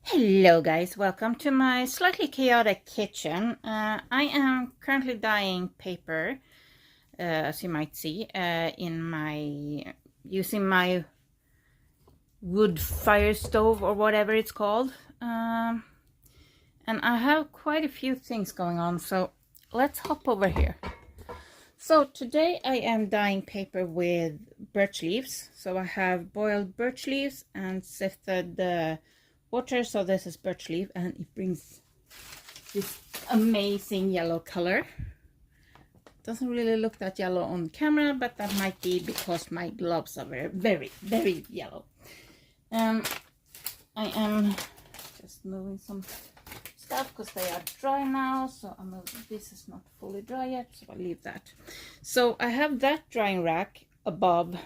Hello guys, welcome to my slightly chaotic kitchen. I am currently dyeing paper, as you might see, using my wood fire stove or whatever it's called. And I have quite a few things going on, so let's hop over here. So today I am dyeing paper with birch leaves. So I have boiled birch leaves and sifted the water. So this is birch leaf and it brings this amazing yellow color. Doesn't really look that yellow on camera, but that might be because my gloves are very yellow. I am just moving some stuff because they are dry now, so this is not fully dry yet, so I'll leave that. So I have that drying rack above,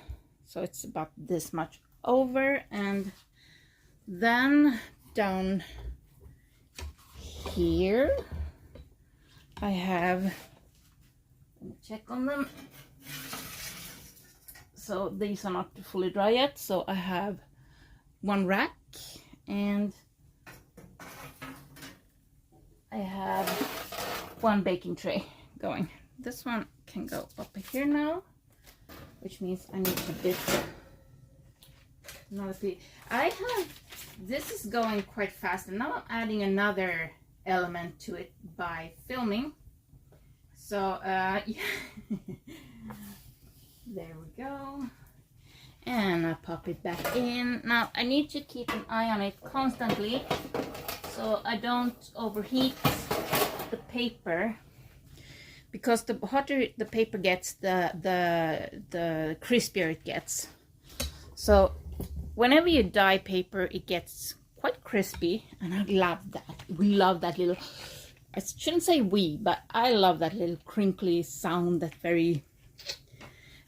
so it's about this much over, and then down here I have, let me check on them. So these are not fully dry yet, so I have one rack and I have one baking tray going. This one can go up here now, which means I need to bit another piece. This is going quite fast, and now I'm adding another element to it by filming. So yeah. There we go. And I pop it back in. Now I need to keep an eye on it constantly so I don't overheat the paper, because the hotter the paper gets, the crispier it gets. So whenever you dye paper, it gets quite crispy, and I love that. We love that little, I shouldn't say we, but I love that little crinkly sound, that very,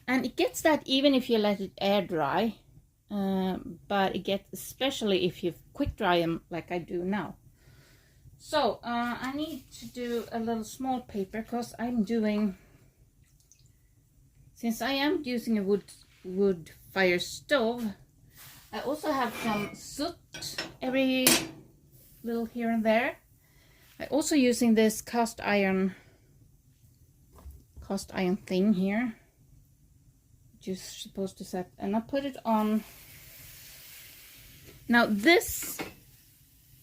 and it gets that even if you let it air dry. But it gets, especially if you quick dry them like I do now. So I need to do a little small paper because since I am using a wood fire stove, I also have some soot every little here and there. I'm also using this cast iron thing here, which is supposed to set, and I put it on. Now this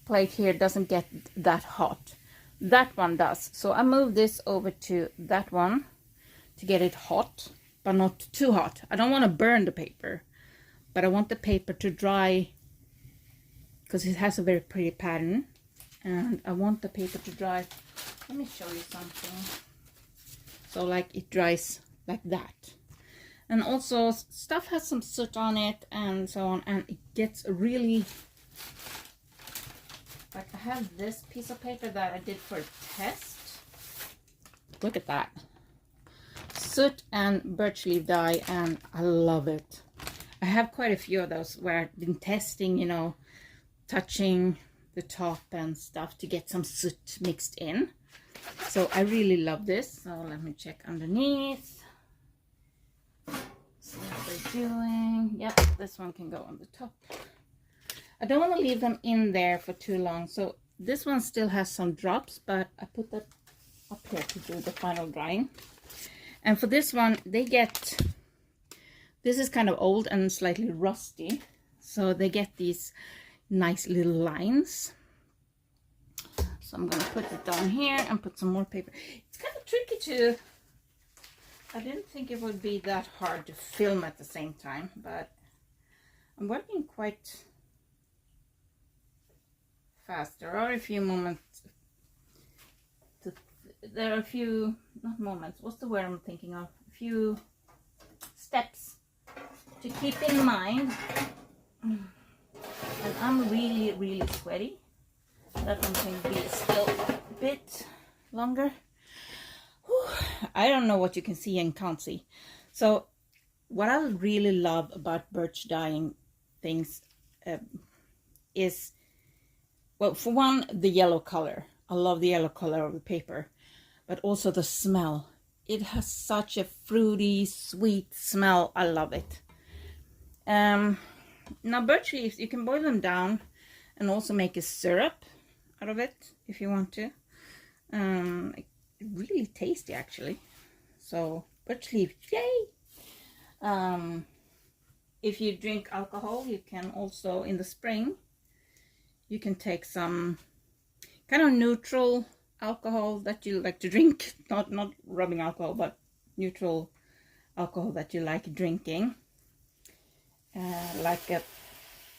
plate here doesn't get that hot. That one does. So I move this over to that one to get it hot, but not too hot. I don't want to burn the paper, but I want the paper to dry because it has a very pretty pattern, and I want the paper to dry. Let me show you something. So like it dries like that. And also stuff has some soot on it and so on, and it gets really, like I have this piece of paper that I did for a test. Look at that. Soot and birch leaf dye, and I love it. I have quite a few of those where I've been testing, you know, touching the top and stuff to get some soot mixed in. So I really love this. So let me check underneath. See what they're doing. Yep, this one can go on the top. I don't want to leave them in there for too long. So this one still has some drops, but I put that up here to do the final drying. And for this one, this is kind of old and slightly rusty. So they get these nice little lines. So I'm going to put it down here and put some more paper. It's kind of tricky to, I didn't think it would be that hard to film at the same time, but I'm working quite fast. There are a few moments, there are a few, not moments, what's the word I'm thinking of? A few steps to keep in mind. And I'm really sweaty. That one can be still a bit longer. Whew. I don't know what you can see and can't see. So what I really love about birch dyeing things is, well, for one, the yellow color. I love the yellow color of the paper, but also the smell. It has such a fruity, sweet smell. I love it. Now birch leaves, you can boil them down and also make a syrup out of it if you want to. Really tasty actually. So birch leaf, yay! If you drink alcohol, you can also in the spring you can take some kind of neutral alcohol that you like to drink, not rubbing alcohol, but neutral alcohol that you like drinking, like a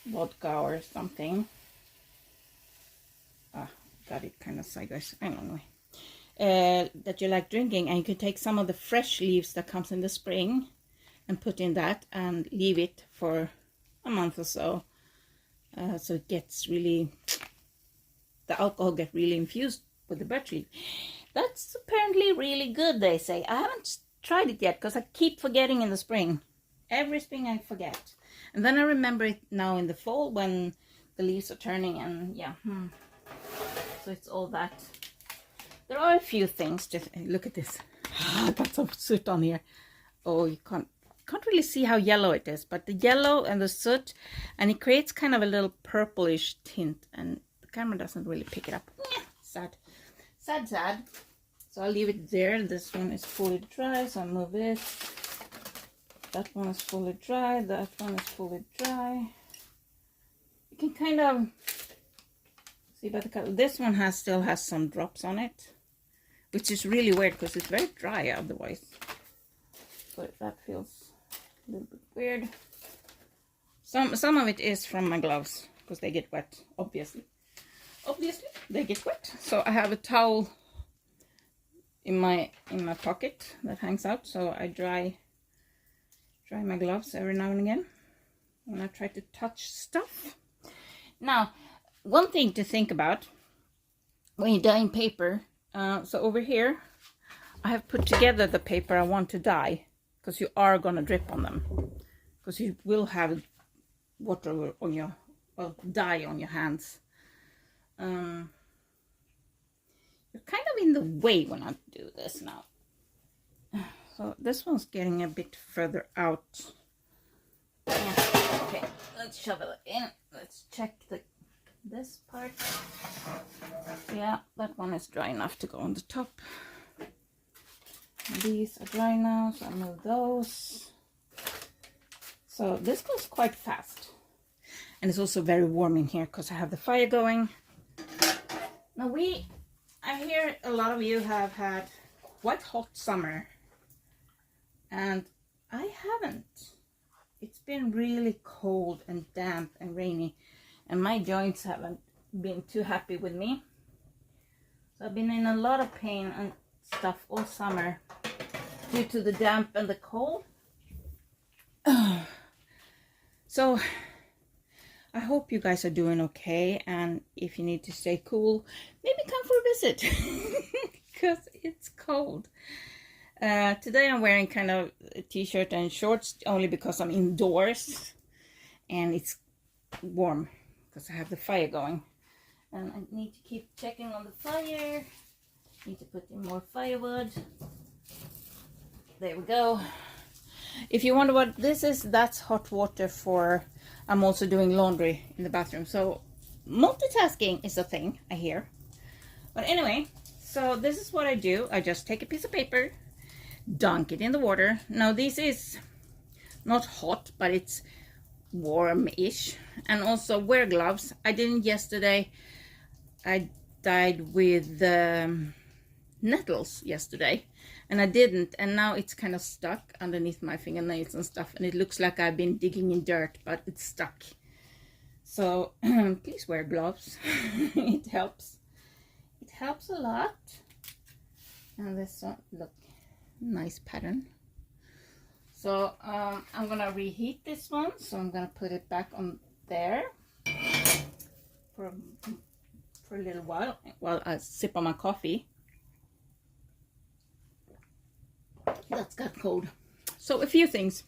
vodka or something. Got it kind of sideways. Anyway, that you like drinking, and you can take some of the fresh leaves that comes in the spring and put in that and leave it for a month or so, so it gets really, the alcohol gets really infused with the birch leaf. That's apparently really good, they say. I haven't tried it yet because I keep forgetting in the spring. Every spring I forget, and then I remember it now in the fall when the leaves are turning, and yeah. So it's all that. There are a few things. Just look at this. I got some soot on here. Oh, you can't really see how yellow it is, but the yellow and the soot, and it creates kind of a little purplish tint, and the camera doesn't really pick it up. Sad. So I'll leave it there. This one is fully dry, so I'll move it. That one is fully dry. That one is fully dry. You can kind of see by the color. This one still has some drops on it, which is really weird because it's very dry otherwise. But that feels a little bit weird. Some of it is from my gloves because they get wet. Obviously they get wet. So I have a towel in my pocket that hangs out, so I dry my gloves every now and again when I try to touch stuff. Now, one thing to think about when you're dyeing paper, so over here I have put together the paper I want to dye, because you are going to drip on them, because you will have water on your, well, dye on your hands. You're kind of in the way when I do this now. So this one's getting a bit further out. Yeah. Okay, let's shovel it in. Let's check this part. Yeah, that one is dry enough to go on the top. These are dry now, so I'll move those. So this goes quite fast. And it's also very warm in here because I have the fire going. Now I hear a lot of you have had quite hot summer. And I haven't. It's been really cold and damp and rainy. And my joints haven't been too happy with me. So I've been in a lot of pain and stuff all summer due to the damp and the cold. So I hope you guys are doing okay, and if you need to stay cool, maybe come for a visit because it's cold. Today I'm wearing kind of a t-shirt and shorts only because I'm indoors and it's warm because I have the fire going, and I need to keep checking on the fire. Need to put in more firewood. There we go. If you wonder what this is, that's hot water for, I'm also doing laundry in the bathroom. So multitasking is a thing, I hear. But anyway, so this is what I do. I just take a piece of paper, dunk it in the water. Now this is not hot, but it's warm-ish. And also wear gloves. I didn't yesterday. I dyed with nettles yesterday, and I didn't, and now it's kind of stuck underneath my fingernails and stuff, and it looks like I've been digging in dirt, but it's stuck. So please wear gloves. It helps a lot. And this one, look, nice pattern. So I'm gonna reheat this one, so I'm gonna put it back on there for a little while I sip on my coffee. That's got cold. So a few things.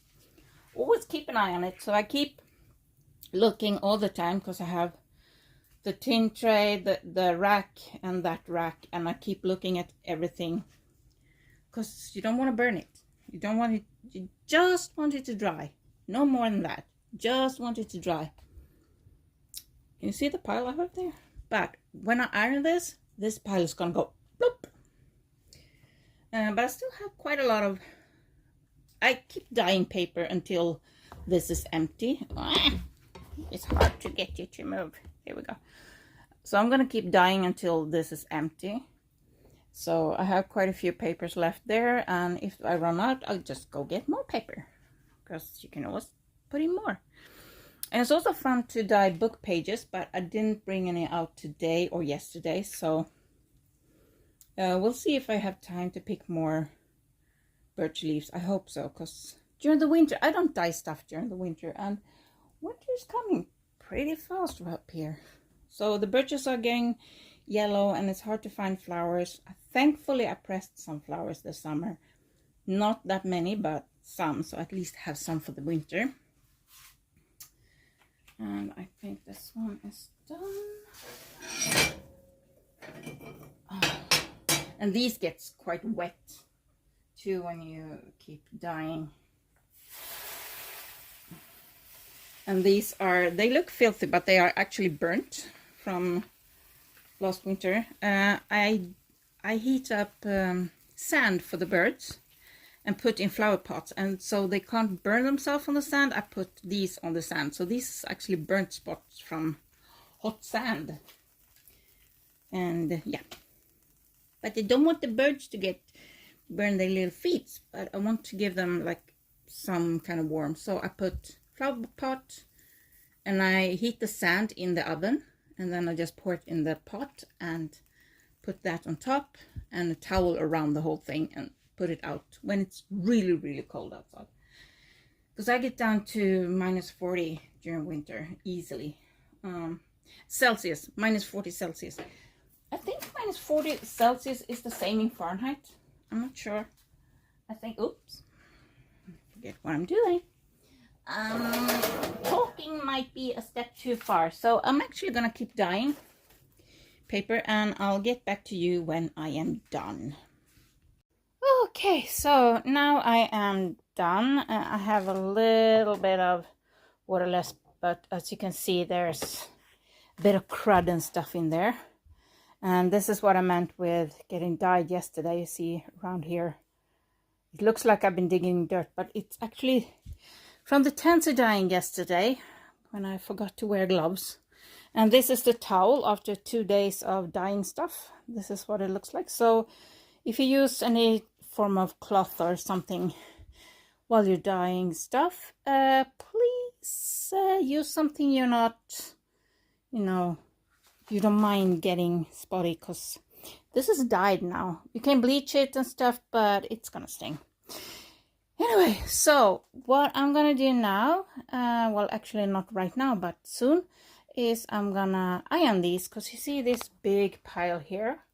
Always keep an eye on it. So I keep looking all the time because I have the tin tray, the rack, and that rack, and I keep looking at everything because you don't want to burn it. You don't want it. You just want it to dry. No more than that. Just want it to dry. You see the pile I have there? But when I iron this pile is gonna go bloop. But I still have quite a lot of, I keep dyeing paper until this is empty. It's hard to get you to move. Here we go. So I'm gonna keep dyeing until this is empty. So I have quite a few papers left there, and if I run out, I'll just go get more paper, because you can always put in more. And it's also fun to dye book pages, but I didn't bring any out today or yesterday, so we'll see if I have time to pick more birch leaves. I hope so, because during the winter, I don't dye stuff during the winter, and winter is coming pretty fast up here. So the birches are getting yellow, and it's hard to find flowers. Thankfully, I pressed some flowers this summer. Not that many, but some, so at least have some for the winter. And I think this one is done. Oh. And these gets quite wet too when you keep dyeing. And these are, they look filthy, but they are actually burnt from last winter. I heat up sand for the birds and put in flower pots, and so they can't burn themselves on the sand. I put these on the sand, so these is actually burnt spots from hot sand. And yeah, but I don't want the birds to get burn their little feet, but I want to give them like some kind of warmth. So I put flower pot, and I heat the sand in the oven, and then I just pour it in the pot and put that on top, and a towel around the whole thing, and put it out when it's really, really cold outside. Because I get down to -40 during winter easily. Celsius, -40 Celsius. I think -40 Celsius is the same in Fahrenheit. I'm not sure. I think, oops, forget what I'm doing. Talking might be a step too far, so I'm actually gonna keep dyeing paper, and I'll get back to you when I am done. Okay, so now I am done. I have a little bit of water left, but as you can see, there's a bit of crud and stuff in there. And this is what I meant with getting dyed yesterday. You see around here, it looks like I've been digging dirt, but it's actually from the tansy dyeing yesterday when I forgot to wear gloves. And this is the towel after 2 days of dyeing stuff. This is what it looks like. So if you use any form of cloth or something while you're dyeing stuff, please use something you're not, you don't mind getting spotty, because this is dyed now. You can bleach it and stuff, but it's gonna sting. Anyway, so what I'm gonna do now, well, actually not right now, but soon, is I'm gonna iron these, because you see this big pile here,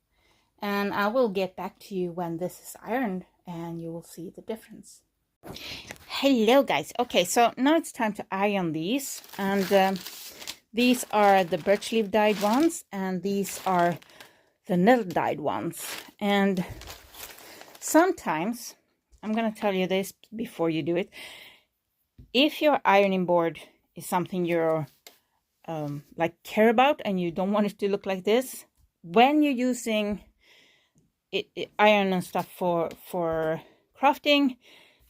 and I will get back to you when this is ironed, and you will see the difference. Hello guys. Okay, so now it's time to iron these, and these are the birch leaf dyed ones, and these are the nettle dyed ones. And sometimes, I'm gonna tell you this before you do it, if your ironing board is something you're like care about, and you don't want it to look like this, when you're using iron and stuff for crafting,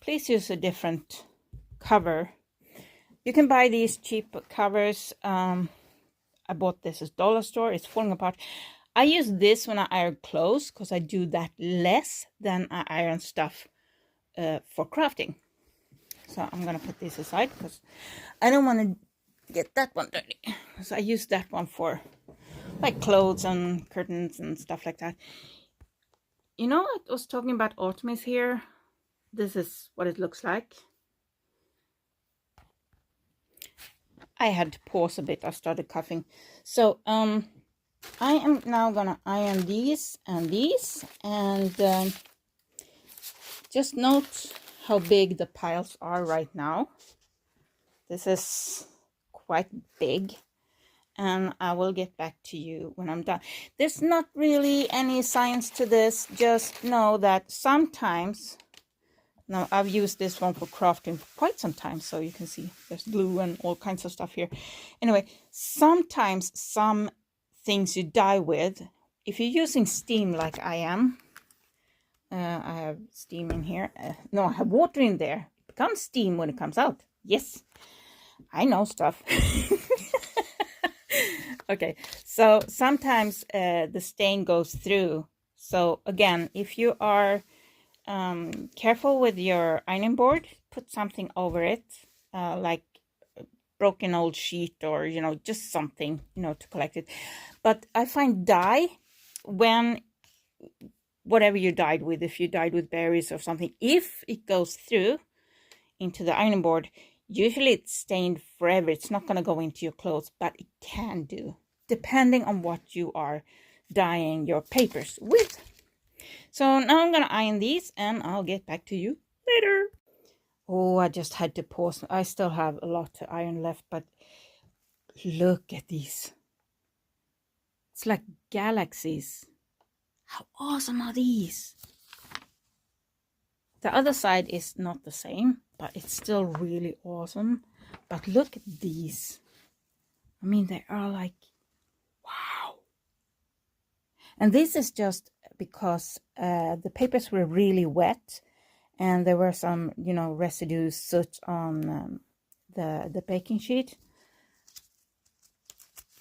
please use a different cover. You can buy these cheap covers. I bought this at dollar store. It's falling apart. I use this when I iron clothes, because I do that less than I iron stuff for crafting. So I'm gonna put this aside, because I don't want to get that one dirty. So I use that one for like clothes and curtains and stuff like that. You know, I was talking about autumn is here. This is what it looks like. I had to pause a bit. I started coughing. So I am now gonna iron these, and just note how big the piles are right now. This is quite big, and I will get back to you when I'm done. There's not really any science to this. Just know that sometimes Now, I've used this one for crafting for quite some time, so you can see there's glue and all kinds of stuff here. Anyway, sometimes some things you dye with, if you're using steam like I am, I have steam in here. No, I have water in there. It becomes steam when it comes out. Yes, I know stuff. Okay, so sometimes the stain goes through. So again, if you are careful with your ironing board, put something over it, like broken old sheet or, you know, just something, you know, to collect it. But I find dye, when whatever you dyed with, if you dyed with berries or something, if it goes through into the ironing board, usually it's stained forever. It's not going to go into your clothes, but it can do, depending on what you are dyeing your papers with. So now I'm going to iron these and I'll get back to you later. Oh, I just had to pause. I still have a lot to iron left, but look at these. It's like galaxies. How awesome are these? The other side is not the same, but it's still really awesome. But look at these. I mean, they are like, wow. And this is just because the papers were really wet and there were some, you know, residue soot on the baking sheet.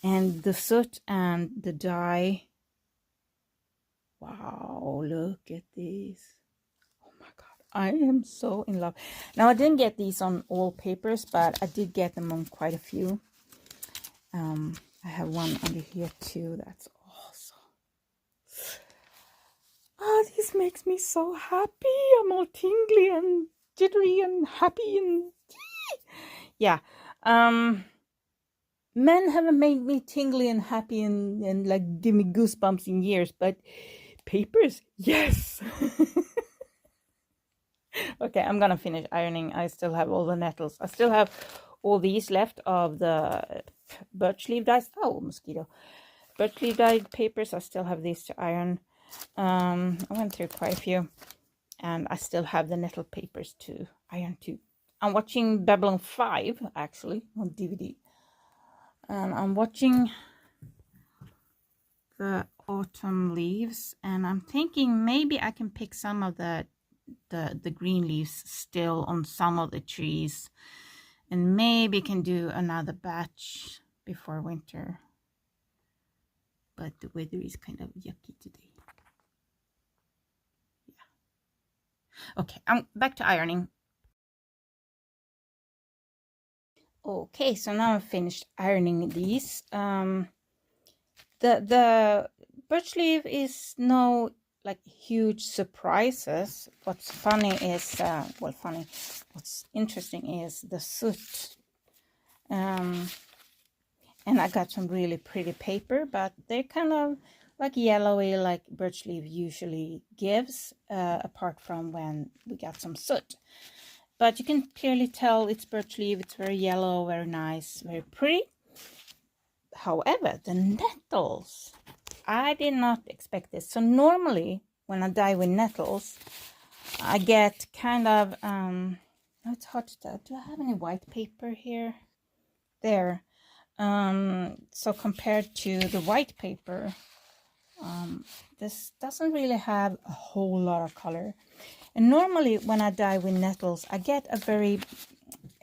And the soot and the dye. Wow, look at these. Oh my God, I am so in love. Now, I didn't get these on all papers, but I did get them on quite a few. I have one under here too. That's awesome. Oh, this makes me so happy. I'm all tingly and jittery and happy and yeah. Men haven't made me tingly and happy and like give me goosebumps in years, but papers, yes. Okay, I'm gonna finish ironing. I still have all the nettles. I still have all these left of the birch leaf dyes. Oh, mosquito. Birch leaf dyed papers. I still have these to iron. I went through quite a few, and I still have the nettle papers to iron too. I'm watching Babylon 5 actually on DVD, and I'm watching the autumn leaves, and I'm thinking maybe I can pick some of the green leaves still on some of the trees, and maybe can do another batch before winter. But the weather is kind of yucky today. Yeah. Okay, I'm back to ironing. Okay, so now I've finished ironing these. The birch leaf is no like huge surprises. What's funny is what's interesting is the soot. And I got some really pretty paper, but they're kind of like yellowy, like birch leaf usually gives, apart from when we got some soot. But you can clearly tell it's birch leaf. It's very yellow, very nice, very pretty. However, the nettles, I did not expect this. So normally when I dye with nettles, I get kind of, no, it's hard to tell. Do I have any white paper here? There. So compared to the white paper, this doesn't really have a whole lot of color. And normally when I dye with nettles, I get a very,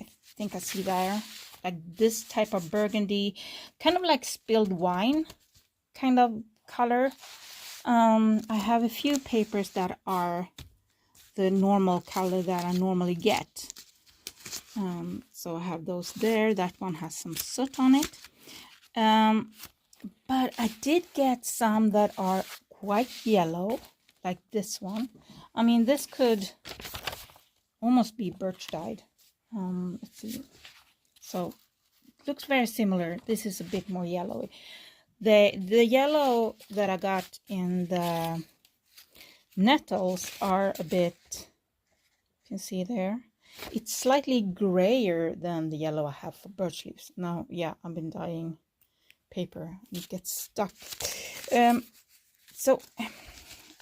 I think I see there, like this type of burgundy, kind of like spilled wine kind of color. I have a few papers that are the normal color that I normally get. So I have those there. That one has some soot on it. But I did get some that are quite yellow, like this one. I mean, this could almost be birch dyed. Let's see. So it looks very similar. This is a bit more yellowy. The yellow that I got in the nettles are a bit, you can see there, it's slightly grayer than the yellow I have for birch leaves. Now, yeah, I've been dyeing paper. It gets stuck. So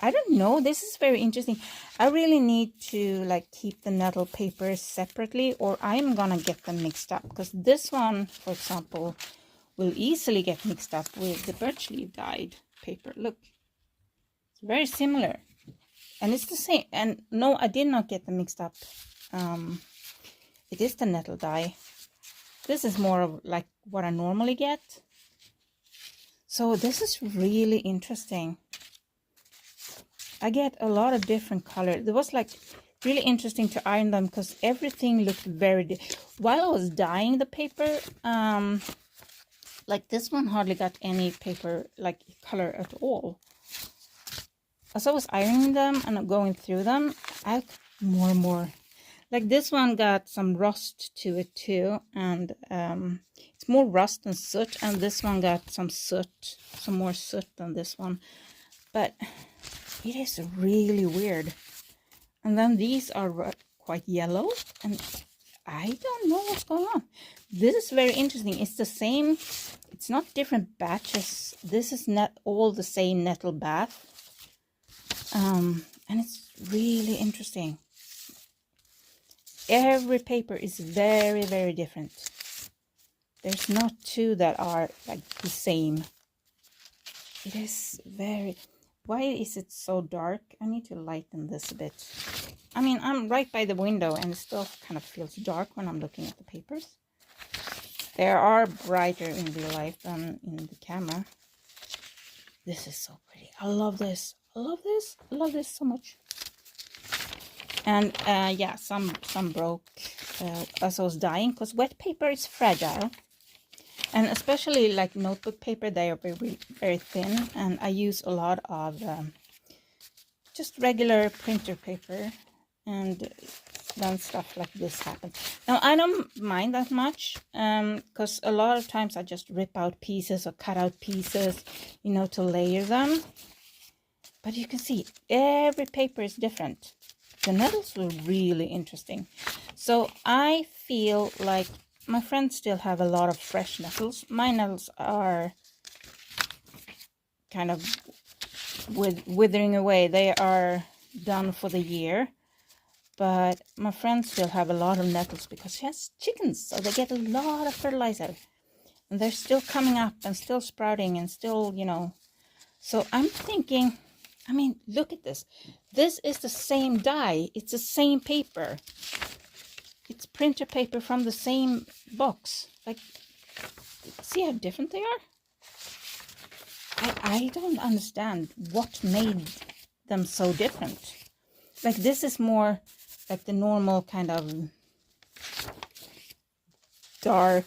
I don't know. This is very interesting. I really need to like keep the nettle papers separately, or I'm gonna get them mixed up, because this one, for example, will easily get mixed up with the birch leaf dyed paper. Look, it's very similar, and it's the same. And no, I did not get them mixed up. It is the nettle dye. This is more of like what I normally get. So this is really interesting. I get a lot of different colors. It was like really interesting to iron them because everything looked very while I was dyeing the paper, like this one hardly got any paper like color at all. As I was ironing them and going through them, I got more and more. Like this one got some rust to it too, and it's more rust than soot, and this one got some soot, some more soot than this one. But it is really weird. And then these are quite yellow, and I don't know what's going on. This is very interesting. It's the same, it's not different batches. This is not all the same nettle bath. And it's really interesting. Every paper is very, very different. There's not two that are like the same. It is very... Why is it so dark? I need to lighten this a bit. I mean, I'm right by the window and it still kind of feels dark when I'm looking at the papers. They are brighter in real life than in the camera. This is so pretty. I love this. I love this. I love this so much. And yeah, some broke as I was dyeing, because wet paper is fragile. And especially like notebook paper, they are very, very thin. And I use a lot of just regular printer paper. And then stuff like this happens. Now, I don't mind that much, because a lot of times I just rip out pieces or cut out pieces, you know, to layer them. But you can see every paper is different. The nettles were really interesting. So I feel like my friends still have a lot of fresh nettles. My nettles are kind of withering away. They are done for the year. But my friends still have a lot of nettles because she has chickens. So they get a lot of fertilizer. And they're still coming up and still sprouting and still, you know. So I'm thinking, I mean, look at this. This is the same dye. It's the same paper. It's printer paper from the same box. Like, see how different they are? I don't understand what made them so different. Like, this is more like the normal kind of dark,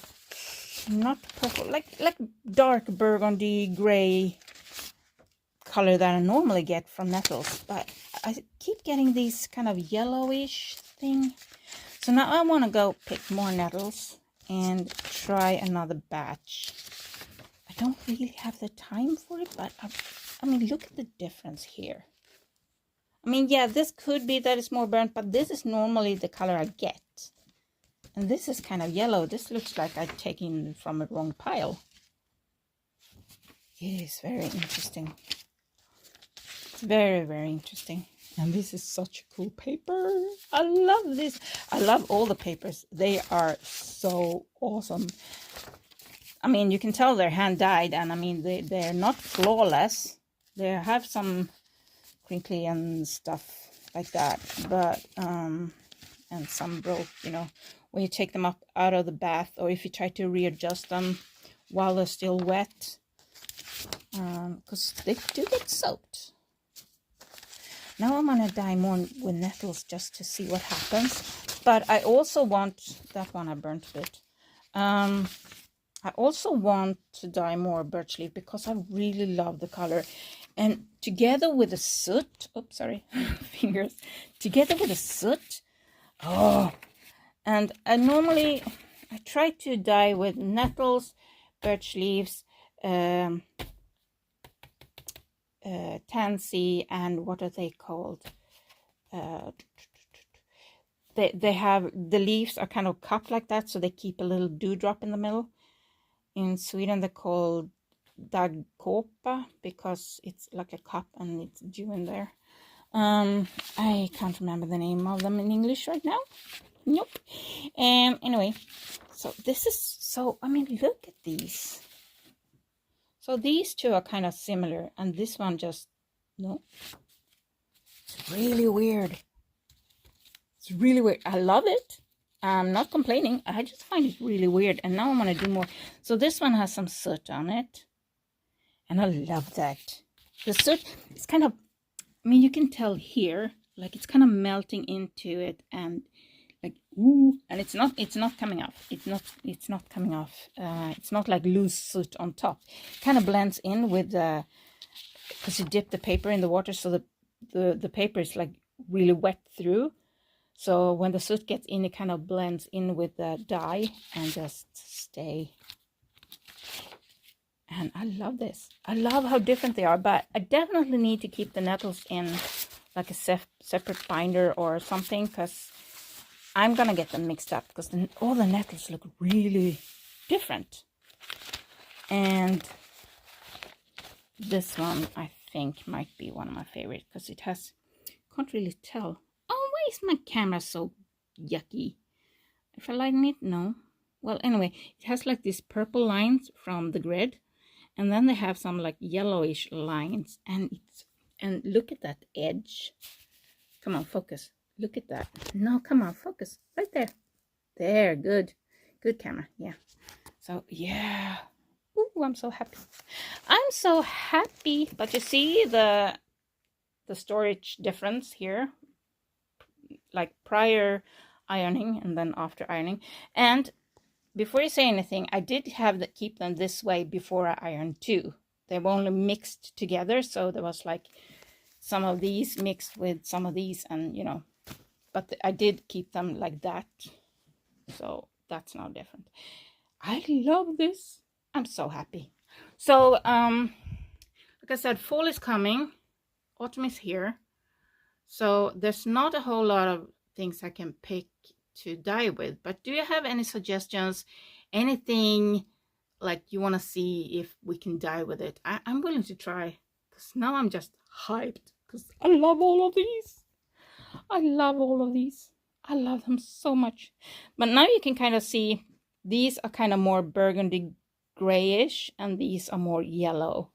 not purple, like dark burgundy gray color that I normally get from nettles. But I keep getting these kind of yellowish thing. So now I want to go pick more nettles and try another batch. I don't really have the time for it, but I mean, look at the difference here. I mean, yeah, this could be that it's more burnt, but this is normally the color I get. And this is kind of yellow. This looks like I've taken from a wrong pile. It is very interesting. It's very, very interesting. And this is such a cool paper. I love this. I love all the papers. They are so awesome. I mean, you can tell they're hand dyed, and I mean, they're not flawless. They have some crinkly and stuff like that, but and some broke, you know, when you take them up out of the bath, or if you try to readjust them while they're still wet, because they do get soaked. Now I'm gonna dye more with nettles just to see what happens. But I also want, that one I burnt a bit. I also want to dye more birch leaf because I really love the color. And together with the soot, oops, sorry, fingers. Together with the soot, oh. And I try to dye with nettles, birch leaves, tansy, and what are they called? They have, the leaves are kind of cupped like that, so they keep a little dewdrop in the middle. In Sweden, they're called dagopa because it's like a cup and it's dew in there. I can't remember the name of them in English right now. Nope. Anyway, so this is so, I mean, look at these. So these two are kind of similar, and this one just, no. It's really weird. It's really weird. I love it. I'm not complaining. I just find it really weird. And now I'm going to do more. So this one has some soot on it. And I love that. The soot is kind of, I mean, you can tell here, like it's kind of melting into it and like, ooh, and it's not coming off. It's not coming off. It's not like loose soot on top. It kind of blends in with the, because you dip the paper in the water, so the paper is like really wet through. So when the soot gets in, it kind of blends in with the dye and just stay. And I love this. I love how different they are, but I definitely need to keep the nettles in like a separate binder or something, because I'm going to get them mixed up, because all the nettles look really different. And this one, I think, might be one of my favorites, because it has, can't really tell. Oh, why is my camera so yucky? If I lighten it, no. Well, anyway, it has like these purple lines from the grid, and then they have some like yellowish lines, and look at that edge. Come on, focus. Look at that. No, come on, focus. Right there. There, good. Good camera, yeah. So, yeah. Ooh, I'm so happy. I'm so happy. But you see the storage difference here? Like prior ironing and then after ironing. And before you say anything, I did have to keep them this way before I ironed too. They were only mixed together, so there was like some of these mixed with some of these, and you know, but I did keep them like that, so that's now different. I love this. I'm so happy. So like I said, fall is coming, autumn is here, so there's not a whole lot of things I can pick to dye with. But do you have any suggestions, anything like you want to see if we can dye with it? I'm willing to try, because now I'm just hyped, because I love all of these. I love all of these. I love them so much. But now you can kind of see these are kind of more burgundy grayish, and these are more yellow.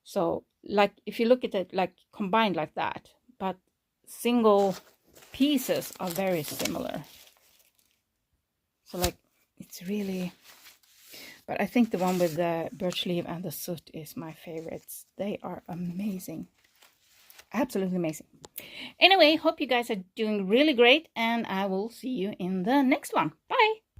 So like if you look at it like combined like that, but single pieces are very similar. So like it's really, but I think the one with the birch leaf and the soot is my favorites. They are amazing. Absolutely amazing. Anyway, hope you guys are doing really great, and I will see you in the next one. Bye.